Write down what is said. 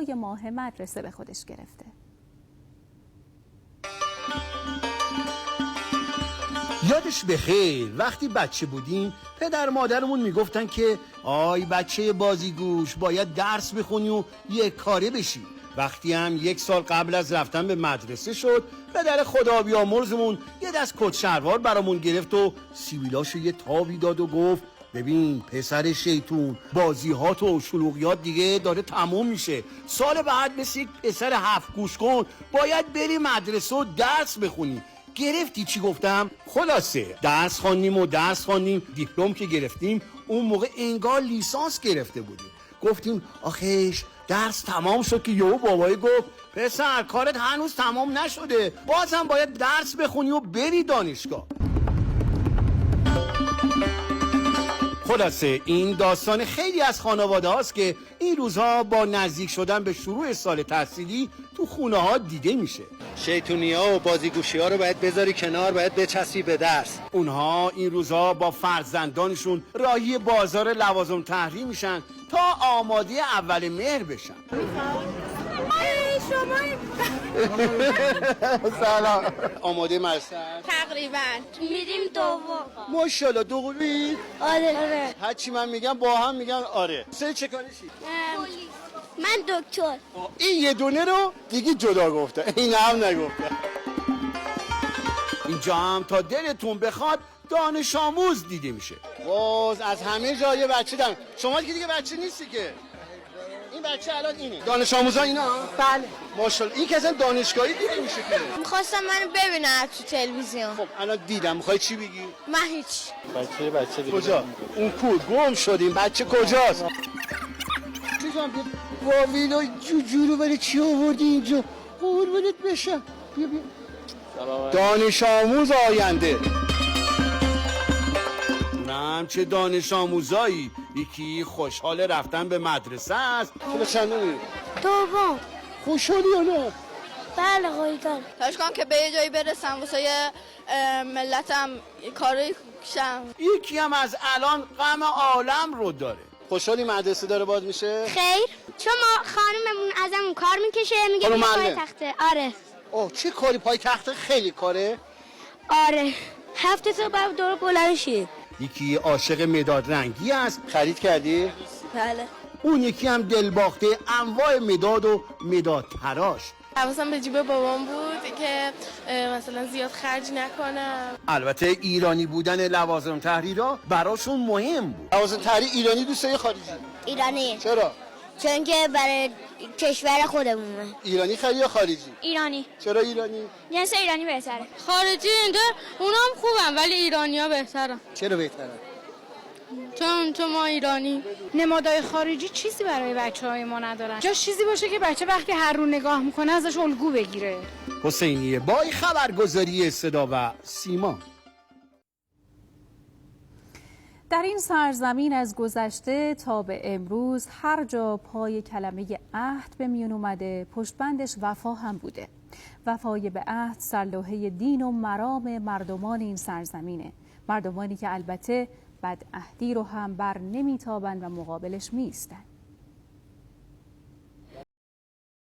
فضای ماه مدرسه به خودش گرفته. یادش بخیر وقتی بچه بودیم پدر مادرمون میگفتن که آی بچه بازیگوش باید درس بخونی و یک کاره بشی. وقتی هم 1 سال قبل از رفتن به مدرسه شد پدر خدا بیامرزمون یه دست کت شلوار برامون گرفت و سیبیلاشو یه تابی داد و گفت ببین پسر شیطون بازیهات و شلوغیات دیگه داره تموم میشه. سال بعد مثل یک پسر 7 گوش کن باید بری مدرسه و درس بخونی. گرفتی چی گفتم؟ خلاصه درس خواندیم دیپلم که گرفتیم اون موقع انگار لیسانس گرفته بودیم. گفتیم آخیش درس تمام شد که یهو بابایی گفت پسر کارت هنوز تمام نشده بازم باید درس بخونی و بری دانشگاه. خلاصه این داستان خیلی از خانواده هاست که این روزها با نزدیک شدن به شروع سال تحصیلی تو خونه ها دیده میشه. شیطونی ها و بازیگوشی ها رو باید بذاری کنار، باید بچسبی به درس. اونها این روزها با فرزندانشون راهی بازار لوازم تحریر میشن تا آماده اول مهر بشن. سلام. آماده مدرسه؟ تقریبا میریم دوم. ماشاءالله دومی؟ آره. هرچی من میگم با هم میگن آره. چه کارشی؟ من دکتر. این یه دونه رو دیگه جدا گفته، این هم نگفته. اینجا هم تا دلتون بخواد دانش آموز دیده میشه. باز از همه جای بچه دارم. شما که دیگه بچه نیستی که. این بچه الان اینه. دانش آموزا اینا؟ بله. ماشاءالله. این که اصلا دانشگاهی دیده میشه که. میخواستم منو ببینم تو تلویزیون. خب الان دیدم. میخوای چی بگی؟ من هیچ. بچه دیگه. کجا؟ اون کو گم شدیم. بچه کجاست؟ چیزام بیا. واویلا جورو برای چی آوردی اینجا؟ قربونت بشم. بیا. دانش آموز آینده. اونم چه دانش آموزایی. یکی خوشحال رفتن به مدرسه است. تو چندمی؟ دوم. خوشحالی یا نه؟ بله قایدم. تلاش کنم که به یه جایی برسم واسه ملتم کاری شم. یکی هم از الان غم عالم رو داره. خوشحالی مدرسه داره باز میشه؟ خیر. چون ما خانممون ازمون کار میکشه میگه خانم پای معلم. تخته. آره. اوه چه کاری پای تخته؟ خیلی کاره. آره. هفته تا بعد دور بلند شید. یکی عاشق مداد رنگی است. خرید کردی؟ بله. اون یکی هم دلباخته انواع مداد و مداد تراش. حواسم به جیب بابام بود که مثلا زیاد خرج نکنم. البته ایرانی بودن لوازم تحریرها براشون مهم بود. لوازم تحریر ایرانی دوست یا خارجی؟ ایرانی. چرا؟ چون که برای کشور خودمونه. ایرانی خرید یا خارجی؟ ایرانی. چرا ایرانی؟ جنس ایرانی بهتره. خارجی اینجا اونام خوبن ولی ایرانی‌ها بهترن. چرا بهتره؟ چون ما ایرانی. نمادهای خارجی چیزی برای بچه‌های ما ندارن. جاش چیزی باشه که بچه وقتی هر رو نگاه میکنه ازش الگو بگیره. حسینی بای خبرگزاری صدا و سیما. در این سرزمین از گذشته تا به امروز هر جا پای کلمه عهد به میون اومده پشتبندش وفا هم بوده. وفای به عهد سرلوحه دین و مرام مردمان این سرزمینه. مردمانی که البته بدعهدی رو هم بر نمیتابند و مقابلش میایستند.